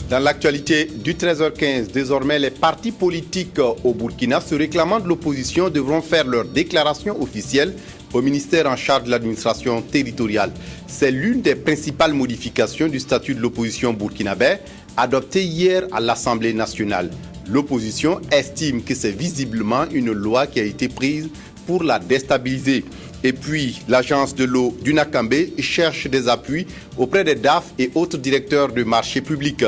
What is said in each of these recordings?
Dans l'actualité du 13h15, désormais les partis politiques au Burkina se réclamant de l'opposition devront faire leur déclaration officielle au ministère en charge de l'administration territoriale. C'est l'une des principales modifications du statut de l'opposition burkinabé adoptée hier à l'Assemblée nationale. L'opposition estime que c'est visiblement une loi qui a été prise pour la déstabiliser. Et puis, l'agence de l'eau du Nakambé cherche des appuis auprès des DAF et autres directeurs de marchés publics.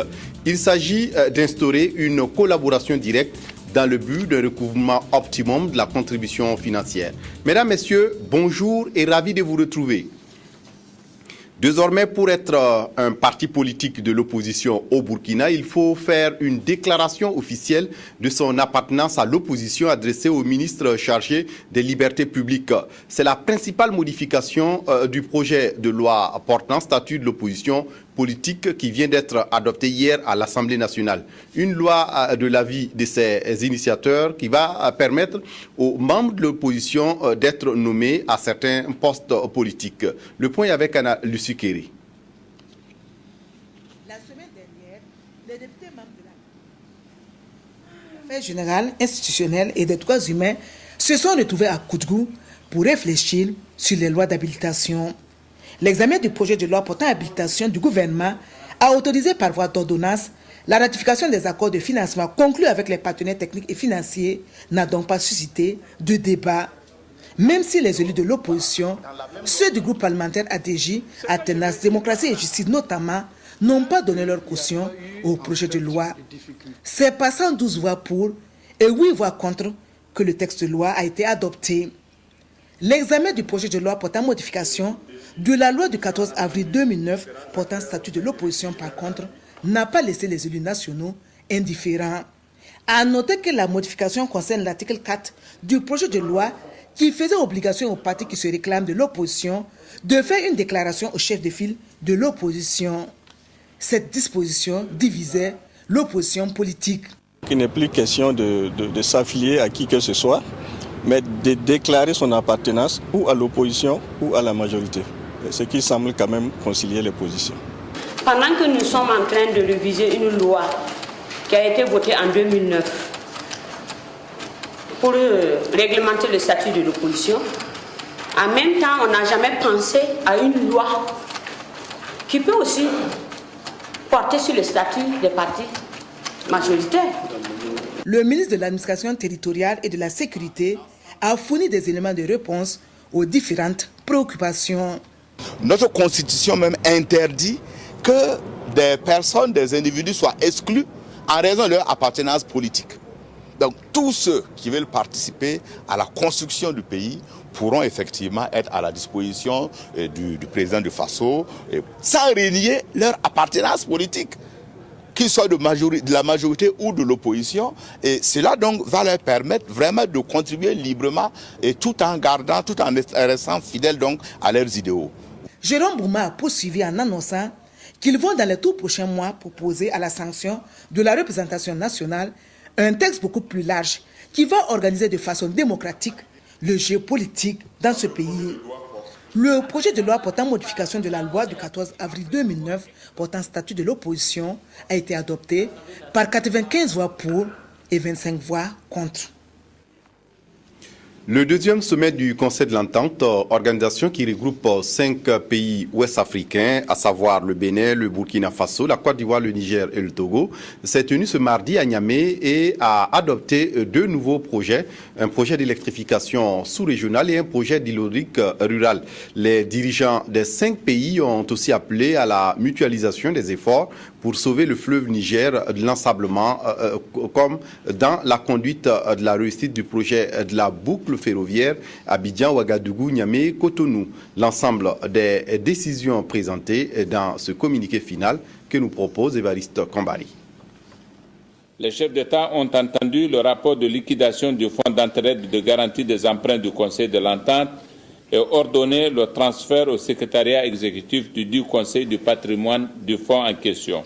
Il s'agit d'instaurer une collaboration directe dans le but d'un recouvrement optimum de la contribution financière. Mesdames, Messieurs, bonjour et ravi de vous retrouver. Désormais, pour être un parti politique de l'opposition au Burkina, il faut faire une déclaration officielle de son appartenance à l'opposition adressée au ministre chargé des libertés publiques. C'est la principale modification du projet de loi portant statut de l'opposition politique qui vient d'être adopté hier à l'Assemblée nationale. Une loi de l'avis de ses initiateurs qui va permettre aux membres de l'opposition d'être nommés à certains postes politiques. Le point est avec Anna Lusikeri. La semaine dernière, les députés membres de l'Affaires générales, institutionnelles et des droits humains se sont retrouvés à Koutgou pour réfléchir sur les lois d'habilitation. L'examen du projet de loi portant habilitation du gouvernement a autorisé par voie d'ordonnance la ratification des accords de financement conclus avec les partenaires techniques et financiers n'a donc pas suscité de débat. Même si les élus de l'opposition, ceux du groupe parlementaire ADJ, Alternance, Démocratie et Justice notamment, n'ont pas donné leur caution au projet de loi. C'est par 112 voix pour et 8 voix contre que le texte de loi a été adopté. L'examen du projet de loi portant modification de la loi du 14 avril 2009 portant statut de l'opposition, par contre, n'a pas laissé les élus nationaux indifférents. À noter que la modification concerne l'article 4 du projet de loi qui faisait obligation aux partis qui se réclament de l'opposition de faire une déclaration au chef de file de l'opposition. Cette disposition divisait l'opposition politique. Il n'est plus question de s'affilier à qui que ce soit, mais de déclarer son appartenance ou à l'opposition ou à la majorité. Ce qui semble quand même concilier les positions. Pendant que nous sommes en train de réviser une loi qui a été votée en 2009 pour réglementer le statut de l'opposition, en même temps, on n'a jamais pensé à une loi qui peut aussi porter sur le statut des partis majoritaires. Le ministre de l'Administration territoriale et de la Sécurité a fourni des éléments de réponse aux différentes préoccupations. Notre constitution même interdit que des personnes, des individus soient exclus en raison de leur appartenance politique. Donc tous ceux qui veulent participer à la construction du pays pourront effectivement être à la disposition du président du FASO sans renier leur appartenance politique, qu'ils soient de la majorité ou de l'opposition. Et cela donc va leur permettre vraiment de contribuer librement et tout en restant fidèles donc à leurs idéaux. Jérôme Bouma a poursuivi en annonçant qu'ils vont dans les tout prochains mois proposer à la sanction de la représentation nationale un texte beaucoup plus large qui va organiser de façon démocratique le jeu politique dans ce pays. Le projet de loi portant modification de la loi du 14 avril 2009 portant statut de l'opposition a été adopté par 95 voix pour et 25 voix contre. Le deuxième sommet du Conseil de l'Entente, organisation qui regroupe 5 pays ouest-africains, à savoir le Bénin, le Burkina Faso, la Côte d'Ivoire, le Niger et le Togo, s'est tenue ce mardi à Niamey et a adopté 2 nouveaux projets, un projet d'électrification sous-régionale et un projet d'hydraulique rural. Les dirigeants des 5 pays ont aussi appelé à la mutualisation des efforts pour sauver le fleuve Niger de l'ensablement, comme dans la conduite de la réussite du projet de la boucle ferroviaire Abidjan, Ouagadougou, Niamey, Cotonou. L'ensemble des décisions présentées dans ce communiqué final que nous propose Évariste Kombari. Les chefs d'État ont entendu le rapport de liquidation du fonds d'entraide de garantie des emprunts du Conseil de l'Entente et ordonné le transfert au secrétariat exécutif du Conseil du patrimoine du fonds en question.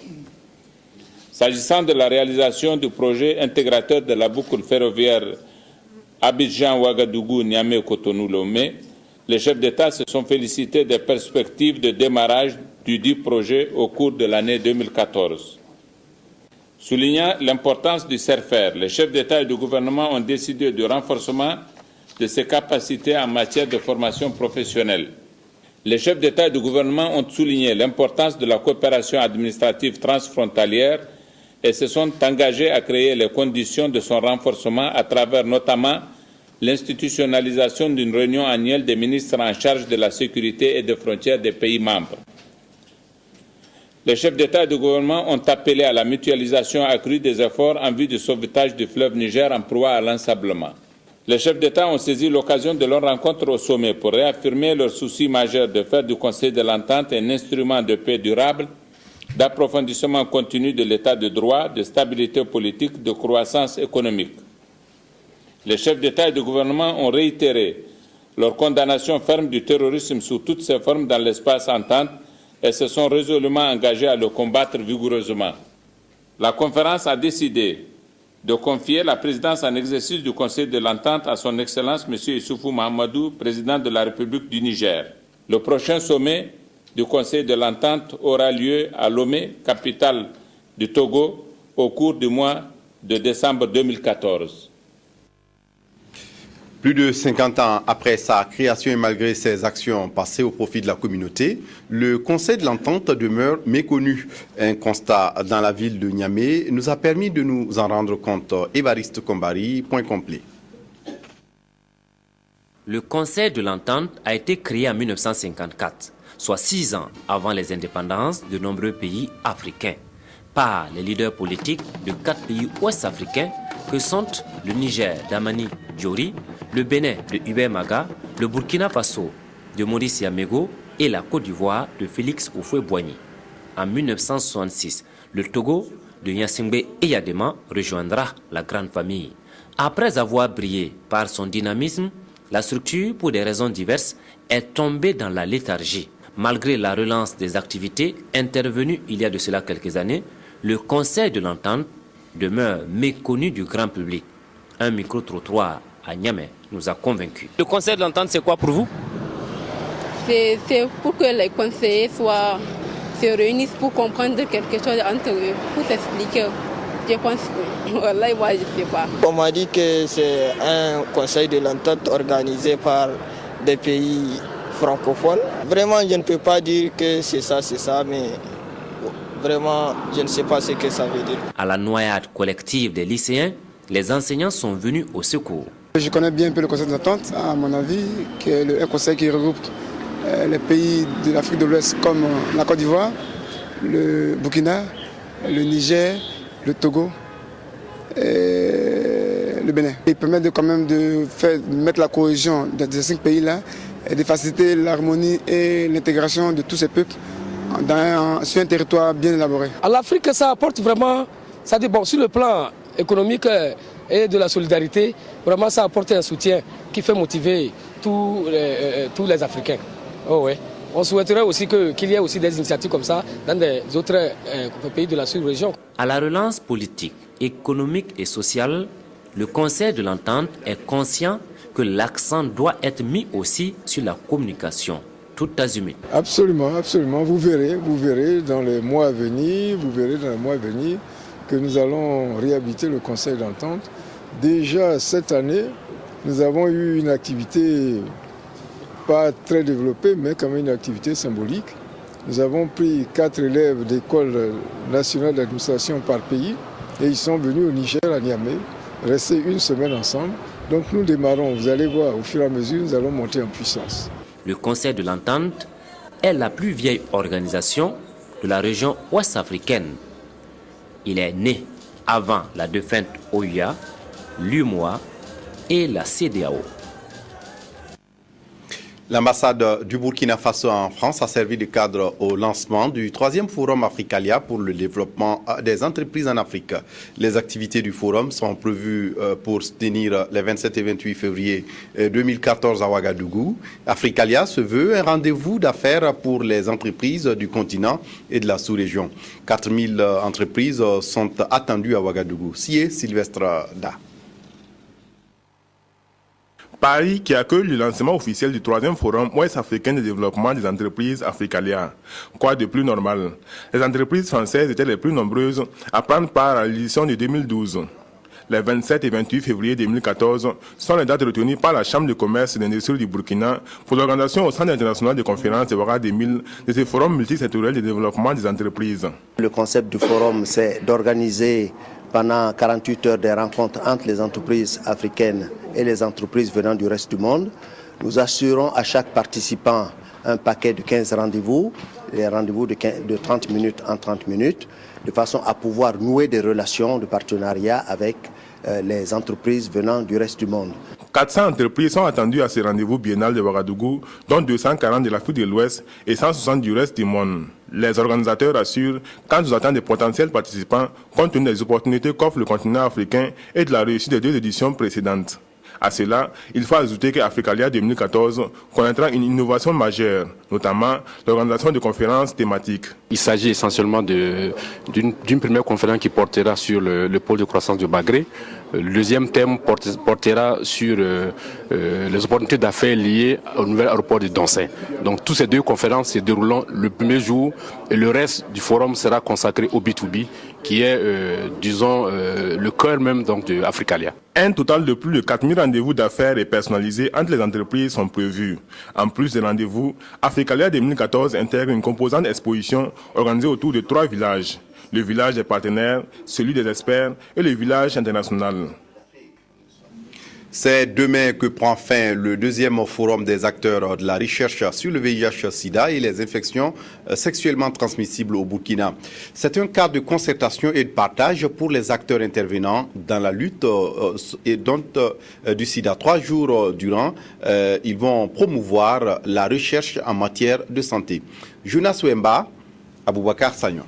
S'agissant de la réalisation du projet intégrateur de la boucle ferroviaire Abidjan, Ouagadougou, Niamey, Cotonou, Lomé, les chefs d'État se sont félicités des perspectives de démarrage du dit projet au cours de l'année 2014. Soulignant l'importance du CERFER, les chefs d'État et de gouvernement ont décidé du renforcement de ses capacités en matière de formation professionnelle. Les chefs d'État et de gouvernement ont souligné l'importance de la coopération administrative transfrontalière et se sont engagés à créer les conditions de son renforcement à travers notamment l'institutionnalisation d'une réunion annuelle des ministres en charge de la sécurité et des frontières des pays membres. Les chefs d'État et de gouvernement ont appelé à la mutualisation accrue des efforts en vue du sauvetage du fleuve Niger en proie à l'ensablement. Les chefs d'État ont saisi l'occasion de leur rencontre au sommet pour réaffirmer leur souci majeur de faire du Conseil de l'Entente un instrument de paix durable, d'approfondissement continu de l'état de droit, de stabilité politique, de croissance économique. Les chefs d'État et de gouvernement ont réitéré leur condamnation ferme du terrorisme sous toutes ses formes dans l'espace entente et se sont résolument engagés à le combattre vigoureusement. La conférence a décidé de confier la présidence en exercice du Conseil de l'Entente à son Excellence M. Issoufou Mahamadou, président de la République du Niger. Le prochain sommet du Conseil de l'Entente aura lieu à Lomé, capitale du Togo, au cours du mois de décembre 2014. Plus de 50 ans après sa création et malgré ses actions passées au profit de la communauté, le Conseil de l'Entente demeure méconnu. Un constat dans la ville de Niamey nous a permis de nous en rendre compte. Évariste Kombari, point complet. Le Conseil de l'Entente a été créé en 1954, soit 6 ans avant les indépendances de nombreux pays africains, par les leaders politiques de 4 pays ouest-africains que sont le Niger d'Amani Diori, le Bénin de Hubert Maga, le Burkina Faso de Maurice Yamego et la Côte d'Ivoire de Félix Houphouët-Boigny. En 1966, le Togo de Gnassingbé Eyadema rejoindra la grande famille. Après avoir brillé par son dynamisme, la structure, pour des raisons diverses, est tombée dans la léthargie. Malgré la relance des activités intervenues il y a de cela quelques années, le Conseil de l'Entente demeure méconnu du grand public. Un micro-trottoir à Niamey nous a convaincus. Le Conseil de l'Entente, c'est quoi pour vous? C'est pour que les conseillers se réunissent pour comprendre quelque chose entre eux, pour s'expliquer. Je pense que, voilà, moi je ne sais pas. On m'a dit que c'est un Conseil de l'Entente organisé par des pays francophones. Vraiment, je ne peux pas dire que c'est ça, mais vraiment, je ne sais pas ce que ça veut dire. À la noyade collective des lycéens, les enseignants sont venus au secours. Je connais bien un peu le Conseil de l'Entente, à mon avis, qui est un conseil qui regroupe les pays de l'Afrique de l'Ouest comme la Côte d'Ivoire, le Burkina, le Niger, le Togo et le Bénin. Il permet de mettre la cohésion de ces 5 pays-là et de faciliter l'harmonie et l'intégration de tous ces peuples sur un territoire bien élaboré. À l'Afrique, ça apporte vraiment, ça dit, bon, sur le plan économique et de la solidarité, vraiment ça apporte un soutien qui fait motiver tous les Africains. Oh ouais. On souhaiterait aussi qu'il y ait aussi des initiatives comme ça dans des autres pays de la sous-région. À la relance politique, économique et sociale, le Conseil de l'Entente est conscient que l'accent doit être mis aussi sur la communication, tout azimut. Absolument, absolument. Vous verrez dans les mois à venir, que nous allons réhabiliter le Conseil d'Entente. Déjà cette année, nous avons eu une activité pas très développée, mais quand même une activité symbolique. Nous avons pris 4 élèves d'école nationale d'administration par pays et ils sont venus au Niger, à Niamey, rester 1 semaine ensemble. Donc nous démarrons, vous allez voir, au fur et à mesure, nous allons monter en puissance. Le Conseil de l'Entente est la plus vieille organisation de la région ouest-africaine. Il est né avant la défunte OUA, l'UMOA et la CEDEAO. L'ambassade du Burkina Faso en France a servi de cadre au lancement du 3e Forum Africalia pour le développement des entreprises en Afrique. Les activités du forum sont prévues pour se tenir les 27 et 28 février 2014 à Ouagadougou. Africalia se veut un rendez-vous d'affaires pour les entreprises du continent et de la sous-région. 4000 entreprises sont attendues à Ouagadougou. Sylvestre Da. Paris qui accueille le lancement officiel du 3e Forum ouest-africain de développement des entreprises Africalia. Quoi de plus normal? Les entreprises françaises étaient les plus nombreuses à prendre part à l'édition de 2012. Les 27 et 28 février 2014 sont les dates retenues par la Chambre de commerce et d'industrie du Burkina pour l'organisation au Centre international de conférences de Ouagadougou de ce forum multisectoriel de développement des entreprises. Le concept du forum, c'est d'organiser pendant 48 heures des rencontres entre les entreprises africaines et les entreprises venant du reste du monde. Nous assurons à chaque participant un paquet de 15 rendez-vous, les rendez-vous de 30 minutes en 30 minutes, de façon à pouvoir nouer des relations de partenariat avec les entreprises venant du reste du monde. 400 entreprises sont attendues à ce rendez-vous biennal de Ouagadougou, dont 240 de l'Afrique de l'Ouest et 160 du reste du monde. Les organisateurs assurent quant aux attentes des potentiels participants, compte tenu des opportunités qu'offre le continent africain et de la réussite des 2 éditions précédentes. À cela, il faut ajouter qu'Africalia 2014 connaîtra une innovation majeure, notamment l'organisation de conférences thématiques. Il s'agit essentiellement d'une première conférence qui portera sur le pôle de croissance de Bagré. Le deuxième thème portera sur les opportunités d'affaires liées au nouvel aéroport de Doncin. Donc toutes ces 2 conférences se dérouleront le premier jour et le reste du forum sera consacré au B2B qui est, le cœur même donc, de Africalia. Un total de plus de 4000 rendez-vous d'affaires et personnalisés entre les entreprises sont prévus. En plus des rendez-vous, Africalia 2014 intègre une composante exposition organisée autour de 3 villages. Le village des partenaires, celui des experts et le village international. C'est demain que prend fin le 2e forum des acteurs de la recherche sur le VIH-Sida et les infections sexuellement transmissibles au Burkina. C'est un cadre de concertation et de partage pour les acteurs intervenant dans la lutte du Sida. 3 jours durant, ils vont promouvoir la recherche en matière de santé. Jonas Wemba, Aboubakar Sagnon.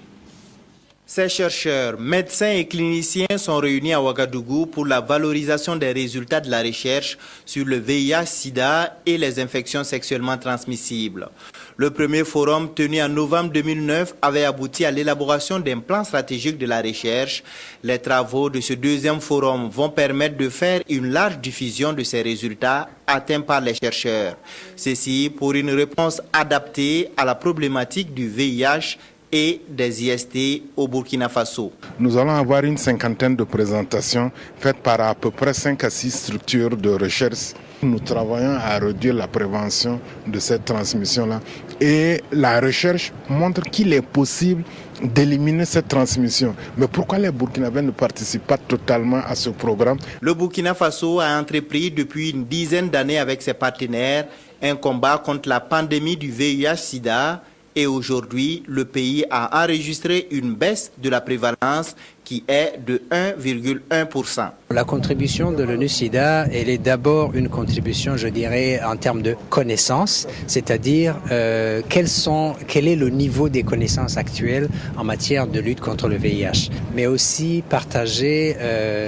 Ces chercheurs, médecins et cliniciens sont réunis à Ouagadougou pour la valorisation des résultats de la recherche sur le VIH-Sida et les infections sexuellement transmissibles. Le premier forum tenu en novembre 2009 avait abouti à l'élaboration d'un plan stratégique de la recherche. Les travaux de ce 2e forum vont permettre de faire une large diffusion de ces résultats atteints par les chercheurs. Ceci pour une réponse adaptée à la problématique du VIH et des IST au Burkina Faso. Nous allons avoir une 50aine de présentations faites par à peu près 5 à 6 structures de recherche. Nous travaillons à réduire la prévention de cette transmission-là. Et la recherche montre qu'il est possible d'éliminer cette transmission. Mais pourquoi les Burkinabés ne participent pas totalement à ce programme? Le Burkina Faso a entrepris depuis une dizaine d'années avec ses partenaires un combat contre la pandémie du VIH-Sida. Et aujourd'hui, le pays a enregistré une baisse de la prévalence qui est de 1,1%. La contribution de l'ONU-SIDA, elle est d'abord une contribution, je dirais, en termes de connaissances, c'est-à-dire quel est le niveau des connaissances actuelles en matière de lutte contre le VIH, mais aussi partager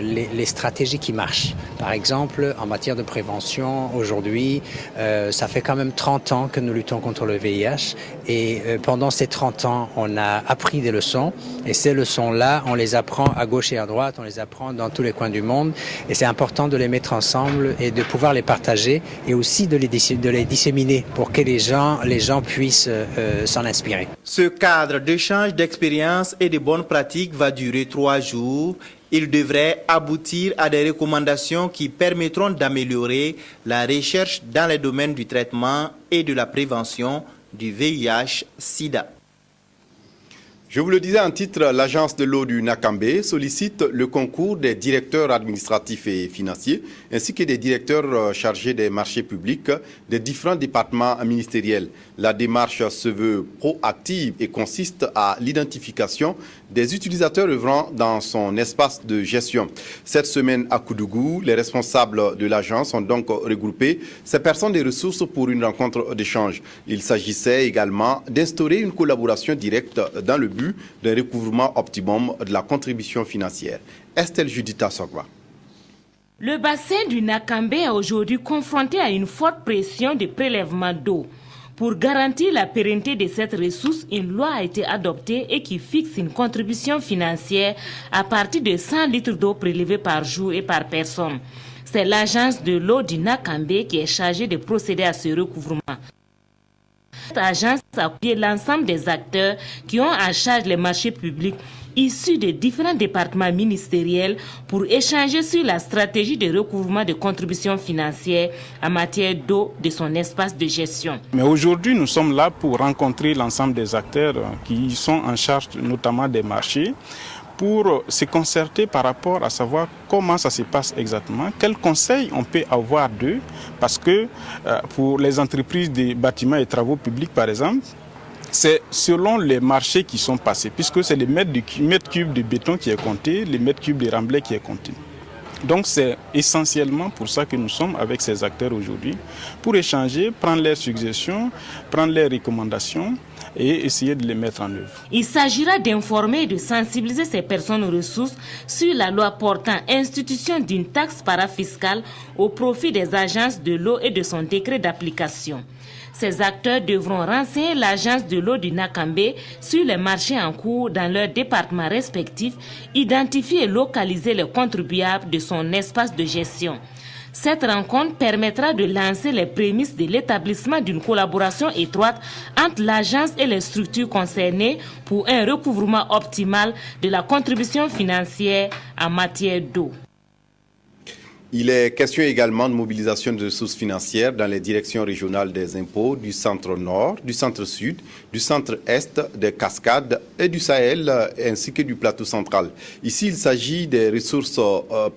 les stratégies qui marchent. Par exemple, en matière de prévention, aujourd'hui, ça fait quand même 30 ans que nous luttons contre le VIH et pendant ces 30 ans, on a appris des leçons et ces leçons-là, on les apprend à gauche et à droite, on les apprend dans tous les coins du monde et c'est important de les mettre ensemble et de pouvoir les partager et aussi de les disséminer pour que les gens puissent s'en inspirer. Ce cadre d'échange d'expériences et de bonnes pratiques va durer 3 jours. Il devrait aboutir à des recommandations qui permettront d'améliorer la recherche dans les domaines du traitement et de la prévention du VIH-Sida. Je vous le disais en titre, l'agence de l'eau du Nakambé sollicite le concours des directeurs administratifs et financiers ainsi que des directeurs chargés des marchés publics des différents départements ministériels. La démarche se veut proactive et consiste à l'identification des utilisateurs œuvrant dans son espace de gestion. Cette semaine à Koudougou, les responsables de l'agence ont donc regroupé ces personnes des ressources pour une rencontre d'échange. Il s'agissait également d'instaurer une collaboration directe dans le but d'un recouvrement optimum de la contribution financière. Estelle Judita Sogba. Le bassin du Nakambé est aujourd'hui confronté à une forte pression de prélèvement d'eau. Pour garantir la pérennité de cette ressource, une loi a été adoptée et qui fixe une contribution financière à partir de 100 litres d'eau prélevée par jour et par personne. C'est l'agence de l'eau du Nakambe qui est chargée de procéder à ce recouvrement. Cette agence a appuyé l'ensemble des acteurs qui ont en charge les marchés publics issus de différents départements ministériels pour échanger sur la stratégie de recouvrement de contributions financières en matière d'eau de son espace de gestion. Mais aujourd'hui, nous sommes là pour rencontrer l'ensemble des acteurs qui sont en charge notamment des marchés, pour se concerter par rapport à savoir comment ça se passe exactement, quels conseils on peut avoir d'eux, parce que pour les entreprises des bâtiments et travaux publics par exemple, c'est selon les marchés qui sont passés, puisque c'est les mètres cubes de béton qui est compté, les mètres cubes de remblai qui est compté. Donc c'est essentiellement pour ça que nous sommes avec ces acteurs aujourd'hui, pour échanger, prendre leurs suggestions, prendre leurs recommandations et essayer de les mettre en œuvre. Il s'agira d'informer et de sensibiliser ces personnes ressources sur la loi portant institution d'une taxe parafiscale au profit des agences de l'eau et de son décret d'application. Ces acteurs devront renseigner l'agence de l'eau du Nakambe sur les marchés en cours dans leurs départements respectifs, identifier et localiser les contribuables de son espace de gestion. Cette rencontre permettra de lancer les prémices de l'établissement d'une collaboration étroite entre l'agence et les structures concernées pour un recouvrement optimal de la contribution financière en matière d'eau. Il est question également de mobilisation de ressources financières dans les directions régionales des impôts du centre-nord, du centre-sud, du centre-est, des Cascades et du Sahel, ainsi que du plateau central. Ici, il s'agit des ressources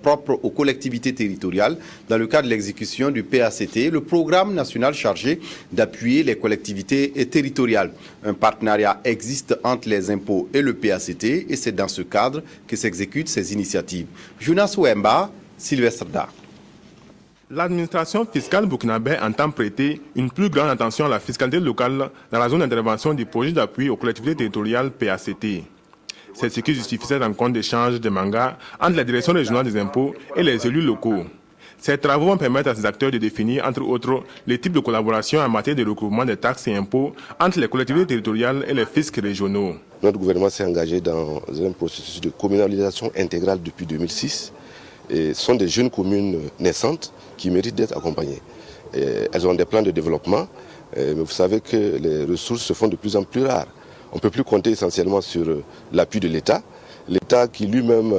propres aux collectivités territoriales dans le cadre de l'exécution du PACT, le programme national chargé d'appuyer les collectivités territoriales. Un partenariat existe entre les impôts et le PACT et c'est dans ce cadre que s'exécutent ces initiatives. Jonas Wemba, Sylvestre Da. L'administration fiscale burkinabé entend prêter une plus grande attention à la fiscalité locale dans la zone d'intervention du projet d'appui aux collectivités territoriales PACT. C'est ce qui justifie cette rencontre d'échange de mangas entre la direction régionale des impôts et les élus locaux. Ces travaux vont permettre à ces acteurs de définir, entre autres, les types de collaboration en matière de recouvrement des taxes et impôts entre les collectivités territoriales et les fiscs régionaux. Notre gouvernement s'est engagé dans un processus de communalisation intégrale depuis 2006. Et ce sont des jeunes communes naissantes qui méritent d'être accompagnées. Et elles ont des plans de développement, mais vous savez que les ressources se font de plus en plus rares. On ne peut plus compter essentiellement sur l'appui de l'État. L'État qui lui-même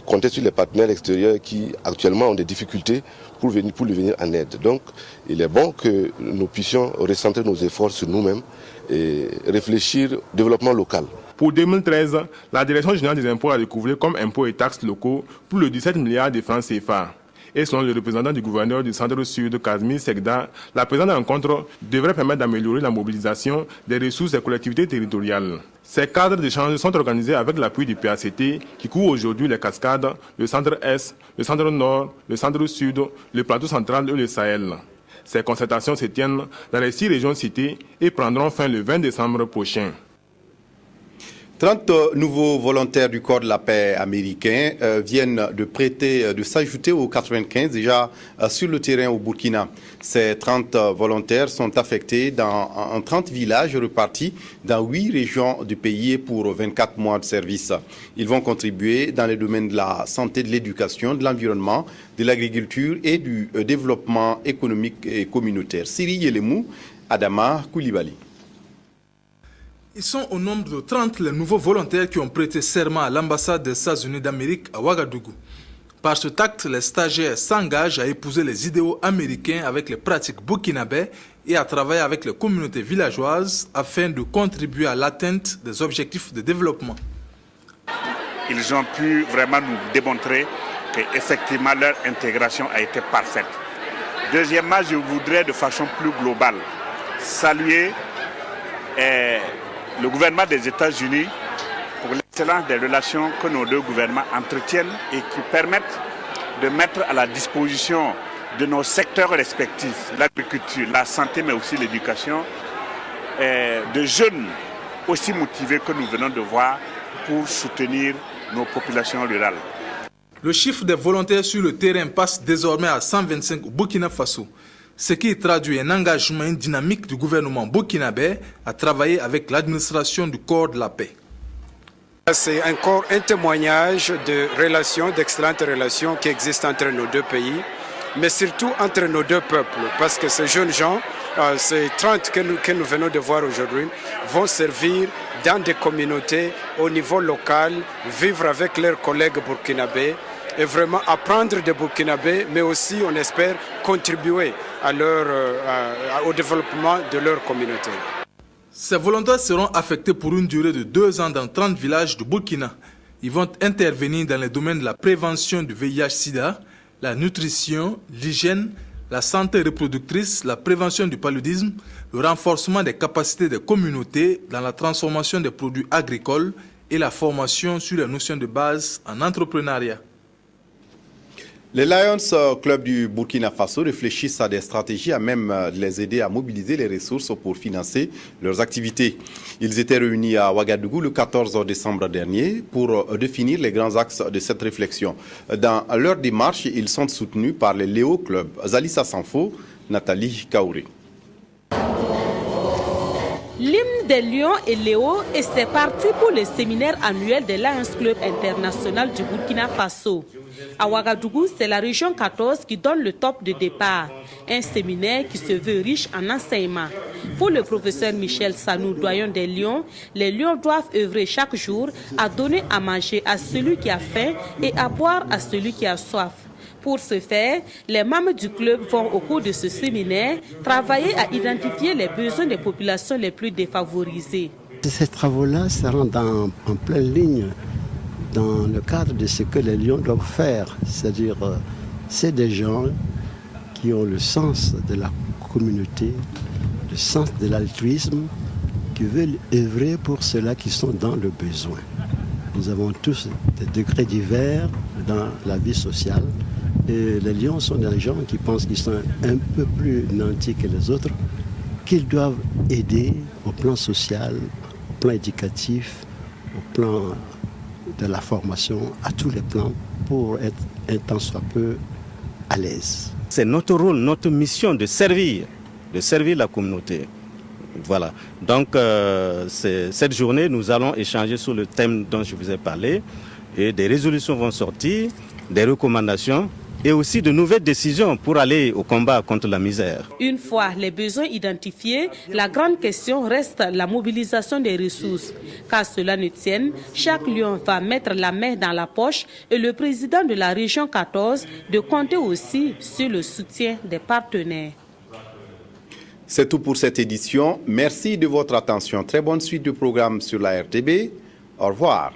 comptait sur les partenaires extérieurs qui actuellement ont des difficultés pour lui venir en aide. Donc il est bon que nous puissions recentrer nos efforts sur nous-mêmes et réfléchir au développement local. Pour 2013, la Direction générale des impôts a découvert comme impôts et taxes locaux plus de 17 milliards de francs CFA. Et selon le représentant du gouverneur du Centre-Sud, Kazmi Segda, la présente rencontre devrait permettre d'améliorer la mobilisation des ressources des collectivités territoriales. Ces cadres d'échange sont organisés avec l'appui du PACT qui couvre aujourd'hui les Cascades, le Centre-Est, le Centre-Nord, le Centre-Sud, le Plateau central et le Sahel. Ces concertations se tiennent dans les 6 régions citées et prendront fin le 20 décembre prochain. 30 nouveaux volontaires du corps de la paix américain viennent de s'ajouter aux 95 déjà sur le terrain au Burkina. Ces 30 volontaires sont affectés en 30 villages repartis dans 8 régions du pays pour 24 mois de service. Ils vont contribuer dans les domaines de la santé, de l'éducation, de l'environnement, de l'agriculture et du développement économique et communautaire. Siri Yelemou, Adama Koulibaly. Ils sont au nombre de 30 les nouveaux volontaires qui ont prêté serment à l'ambassade des États-Unis d'Amérique à Ouagadougou. Par cet acte, les stagiaires s'engagent à épouser les idéaux américains avec les pratiques burkinabais et à travailler avec les communautés villageoises afin de contribuer à l'atteinte des objectifs de développement. Ils ont pu vraiment nous démontrer qu'effectivement leur intégration a été parfaite. Deuxièmement, je voudrais de façon plus globale saluer le gouvernement des États-Unis pour l'excellence des relations que nos deux gouvernements entretiennent et qui permettent de mettre à la disposition de nos secteurs respectifs, l'agriculture, la santé mais aussi l'éducation, de jeunes aussi motivés que nous venons de voir pour soutenir nos populations rurales. Le chiffre des volontaires sur le terrain passe désormais à 125 au Burkina Faso, ce qui traduit un engagement dynamique du gouvernement burkinabé à travailler avec l'administration du corps de la paix. C'est encore un témoignage de relations, d'excellentes relations qui existent entre nos deux pays, mais surtout entre nos deux peuples, parce que ces jeunes gens, ces 30 que nous venons de voir aujourd'hui, vont servir dans des communautés au niveau local, vivre avec leurs collègues burkinabés et vraiment apprendre des burkinabés, mais aussi, on espère, contribuer au développement de leur communauté. Ces volontaires seront affectés pour une durée de 2 ans dans 30 villages du Burkina. Ils vont intervenir dans les domaines de la prévention du VIH-Sida, la nutrition, l'hygiène, la santé reproductrice, la prévention du paludisme, le renforcement des capacités des communautés dans la transformation des produits agricoles et la formation sur les notions de base en entrepreneuriat. Les Lions Club du Burkina Faso réfléchissent à des stratégies à même de les aider à mobiliser les ressources pour financer leurs activités. Ils étaient réunis à Ouagadougou le 14 décembre dernier pour définir les grands axes de cette réflexion. Dans leur démarche, ils sont soutenus par les Léo Club. Zalissa Sanfo, Nathalie Kaouré. L'hymne des Lions et Léo, et c'est parti pour le séminaire annuel des Lions Club International du Burkina Faso. À Ouagadougou, c'est la région 14 qui donne le top de départ. Un séminaire qui se veut riche en enseignement. Pour le professeur Michel Sanou, doyen des Lions, les Lions doivent œuvrer chaque jour à donner à manger à celui qui a faim et à boire à celui qui a soif. Pour ce faire, les membres du club vont au cours de ce séminaire travailler à identifier les besoins des populations les plus défavorisées. Ces travaux-là seront en pleine ligne dans le cadre de ce que les Lions doivent faire. C'est-à-dire, c'est des gens qui ont le sens de la communauté, le sens de l'altruisme, qui veulent œuvrer pour ceux-là qui sont dans le besoin. Nous avons tous des degrés divers dans la vie sociale. Et les Lions sont des gens qui pensent qu'ils sont un peu plus nantis que les autres, qu'ils doivent aider au plan social, au plan éducatif, au plan de la formation, à tous les plans, pour être un tant soit peu à l'aise. C'est notre rôle, notre mission de servir la communauté. Voilà. Donc, cette journée, nous allons échanger sur le thème dont je vous ai parlé, et des résolutions vont sortir, des recommandations, et aussi de nouvelles décisions pour aller au combat contre la misère. Une fois les besoins identifiés, la grande question reste la mobilisation des ressources. Qu'à cela ne tienne, chaque lion va mettre la main dans la poche et le président de la région 14 de compter aussi sur le soutien des partenaires. C'est tout pour cette édition. Merci de votre attention. Très bonne suite du programme sur la RTB. Au revoir.